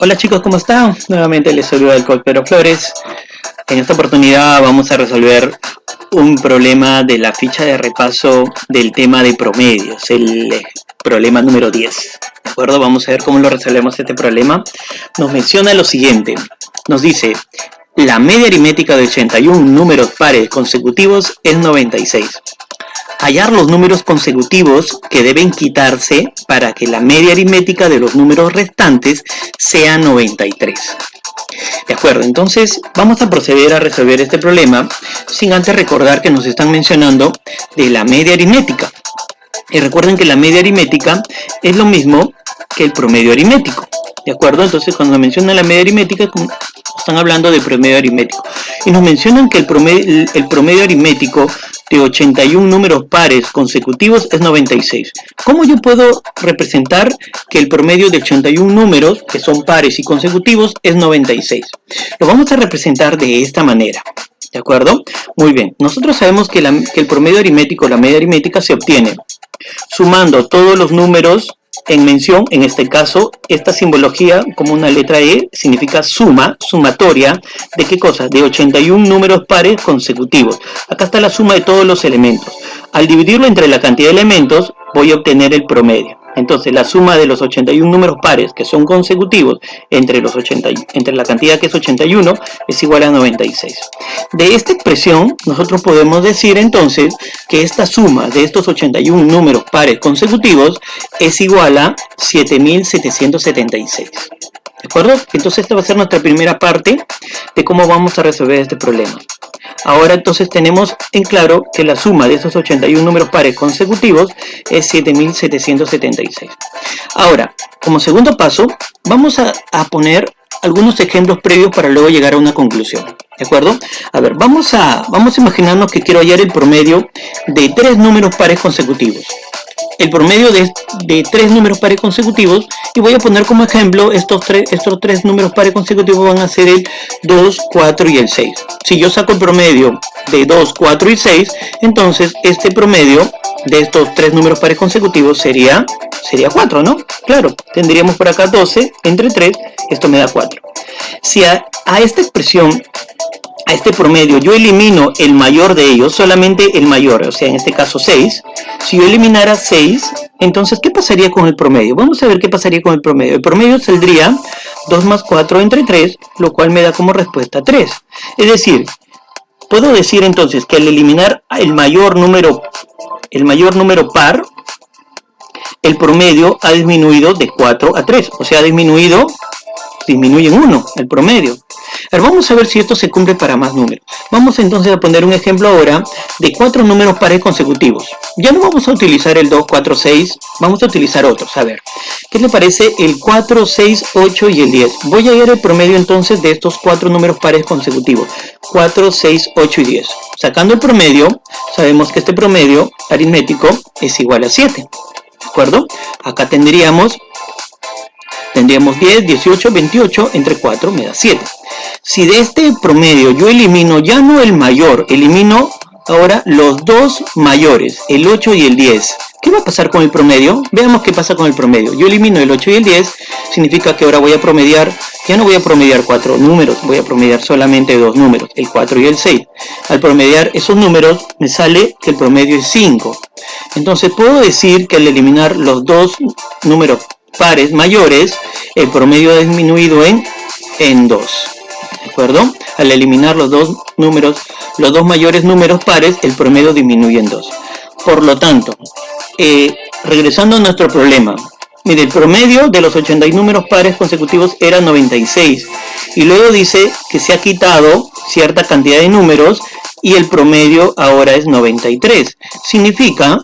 Hola chicos, ¿cómo están? Nuevamente les saluda el Pedro Flores. En esta oportunidad vamos a resolver un problema de la ficha de repaso del tema de promedios, el problema número 10. ¿De acuerdo? Vamos a ver cómo lo resolvemos este problema. Nos menciona lo siguiente. Nos dice, la media aritmética de 81 números pares consecutivos es 96. Hallar los números consecutivos que deben quitarse para que la media aritmética de los números restantes sea 93. De acuerdo, entonces vamos a proceder a resolver este problema sin antes recordar que nos están mencionando de la media aritmética. Y recuerden que la media aritmética es lo mismo que el promedio aritmético. ¿De acuerdo? Entonces cuando mencionan la media aritmética están hablando de promedio aritmético. Y nos mencionan que el promedio aritmético de 81 números pares consecutivos es 96. ¿Cómo yo puedo representar que el promedio de 81 números, que son pares y consecutivos, es 96? Lo vamos a representar de esta manera. ¿De acuerdo? Muy bien. Nosotros sabemos que el promedio aritmético, la media aritmética, se obtiene sumando todos los números en mención. En este caso, esta simbología como una letra E significa suma, sumatoria, ¿de qué cosa? De 81 números pares consecutivos. Acá está la suma de todos los elementos. Al dividirlo entre la cantidad de elementos, voy a obtener el promedio. Entonces, la suma de los 81 números pares que son consecutivos entre la cantidad que es 81 es igual a 96. De esta expresión, nosotros podemos decir entonces que esta suma de estos 81 números pares consecutivos es igual a 7776. ¿De acuerdo? Entonces, esta va a ser nuestra primera parte de cómo vamos a resolver este problema. Ahora entonces tenemos en claro que la suma de esos 81 números pares consecutivos es 7776. Ahora, como segundo paso, vamos a poner algunos ejemplos previos para luego llegar a una conclusión. ¿De acuerdo? A ver, vamos a imaginarnos que quiero hallar el promedio de 3 números pares consecutivos. El promedio de 3 números pares consecutivos, y voy a poner como ejemplo estos tres números pares consecutivos van a ser el 2, 4 y el 6. Si yo saco el promedio de 2, 4 y 6, entonces este promedio de estos 3 números pares consecutivos sería 4, ¿no? Claro, tendríamos por acá 12 entre 3, esto me da 4. Si a esta expresión, a este promedio, yo elimino el mayor de ellos, solamente el mayor, o sea, en este caso 6. Si yo eliminara 6, entonces, ¿qué pasaría con el promedio? Vamos a ver qué pasaría con el promedio. El promedio saldría 2 más 4 entre 3, lo cual me da como respuesta 3. Es decir, puedo decir entonces que al eliminar el mayor número par, el promedio ha disminuido de 4 a 3, o sea, disminuye en 1 el promedio. Ahora vamos a ver si esto se cumple para más números. Vamos entonces a poner un ejemplo ahora de 4 números pares consecutivos. Ya no vamos a utilizar el 2, 4, 6, vamos a utilizar otros. A ver, ¿qué le parece el 4, 6, 8 y el 10? Voy a hallar el promedio entonces de estos 4 números pares consecutivos. 4, 6, 8 y 10. Sacando el promedio, sabemos que este promedio aritmético es igual a 7. ¿De acuerdo? Acá tendríamos 10, 18, 28, entre 4 me da 7. Si de este promedio yo elimino ya no el mayor, elimino ahora los dos mayores, el 8 y el 10. ¿Qué va a pasar con el promedio? Veamos qué pasa con el promedio. Yo elimino el 8 y el 10, significa que ahora voy a promediar, ya no voy a promediar 4 números, voy a promediar solamente 2 números, el 4 y el 6. Al promediar esos números me sale que el promedio es 5. Entonces puedo decir que al eliminar los dos números pares mayores, el promedio ha disminuido en 2. ¿De acuerdo? Al eliminar los dos mayores números pares, el promedio disminuye en 2. Por lo tanto, regresando a nuestro problema, mire, el promedio de los 81 números pares consecutivos era 96. Y luego dice que se ha quitado cierta cantidad de números y el promedio ahora es 93. Significa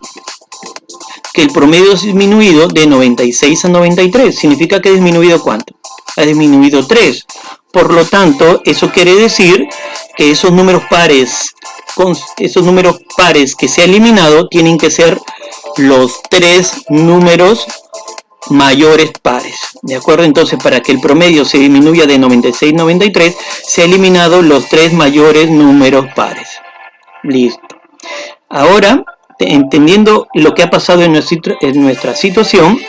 que el promedio ha disminuido de 96 a 93. ¿Significa que ha disminuido cuánto? Ha disminuido 3. Por lo tanto, eso quiere decir que esos números pares que se han eliminado tienen que ser los 3 números mayores pares. ¿De acuerdo? Entonces, para que el promedio se disminuya de 96 a 93, se han eliminado los 3 mayores números pares. Listo. Ahora, entendiendo lo que ha pasado en nuestra situación,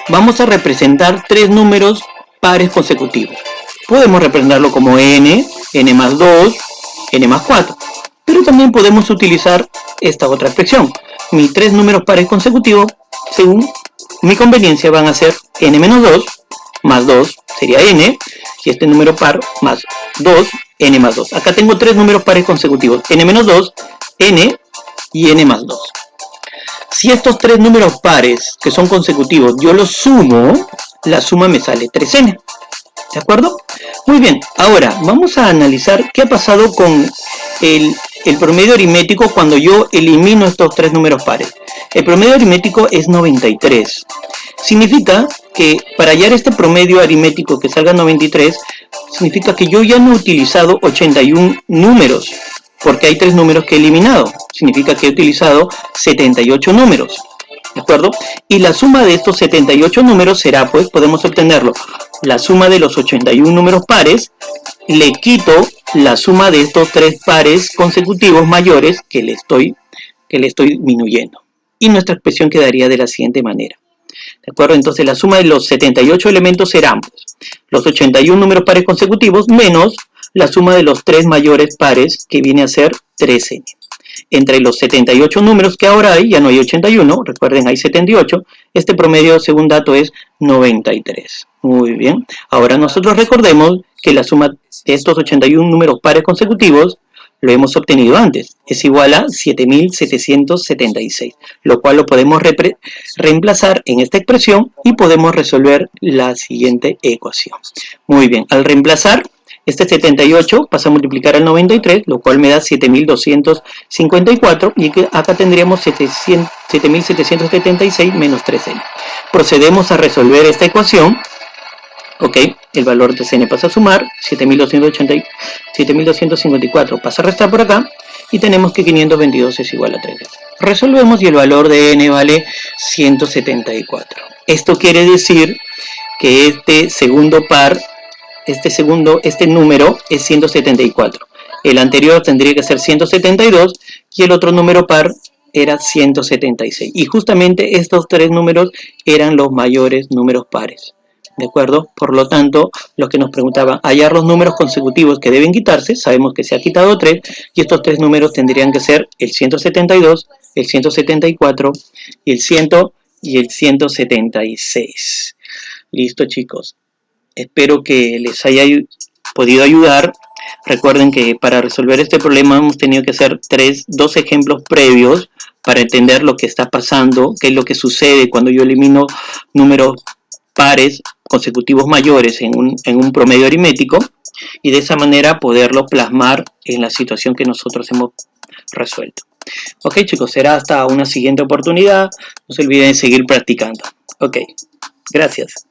vamos a representar 3 números pares consecutivos. Podemos representarlo como n, n más 2, n más 4. Pero también podemos utilizar esta otra expresión. Mis tres números pares consecutivos, según mi conveniencia, van a ser n menos 2 más 2 sería n, y este número par más 2, n más 2. Acá tengo tres números pares consecutivos, n menos 2, n y n más 2. Si estos tres números pares que son consecutivos yo los sumo, la suma me sale 3n. ¿De acuerdo? Muy bien, ahora vamos a analizar qué ha pasado con el promedio aritmético cuando yo elimino estos tres números pares. El promedio aritmético es 93. Significa que para hallar este promedio aritmético que salga 93, significa que yo ya no he utilizado 81 números, porque hay tres números que he eliminado. Significa que he utilizado 78 números. ¿De acuerdo? Y la suma de estos 78 números será, pues, podemos obtenerlo. La suma de los 81 números pares, le quito la suma de estos tres pares consecutivos mayores que le estoy disminuyendo. Y nuestra expresión quedaría de la siguiente manera. ¿De acuerdo? Entonces la suma de los 78 elementos serán pues, los 81 números pares consecutivos menos la suma de los tres mayores pares, que viene a ser 3n. Entre los 78 números que ahora hay, ya no hay 81, recuerden hay 78, este promedio según dato es 93. Muy bien, ahora nosotros recordemos que la suma de estos 81 números pares consecutivos lo hemos obtenido antes, es igual a 7776, lo cual lo podemos reemplazar en esta expresión y podemos resolver la siguiente ecuación. Muy bien, al reemplazar este 78 pasa a multiplicar al 93, lo cual me da 7254, y acá tendríamos 7776 menos 3n. Procedemos a resolver esta ecuación. Ok, el valor de n pasa a sumar, 7254 pasa a restar por acá, y tenemos que 522 es igual a 3. Resolvemos y el valor de n vale 174. Esto quiere decir que este segundo par, este número es 174. El anterior tendría que ser 172 y el otro número par era 176. Y justamente estos tres números eran los mayores números pares. ¿De acuerdo? Por lo tanto, los que nos preguntaban, hallar los números consecutivos que deben quitarse, sabemos que se ha quitado 3, y estos tres números tendrían que ser el 172, el 174 y el 100 y el 176. Listo, chicos. Espero que les haya podido ayudar. Recuerden que para resolver este problema hemos tenido que hacer dos ejemplos previos para entender lo que está pasando, qué es lo que sucede cuando yo elimino números pares consecutivos mayores en un promedio aritmético, y de esa manera poderlo plasmar en la situación que nosotros hemos resuelto. Ok, chicos, será hasta una siguiente oportunidad. No se olviden de seguir practicando. Ok, gracias.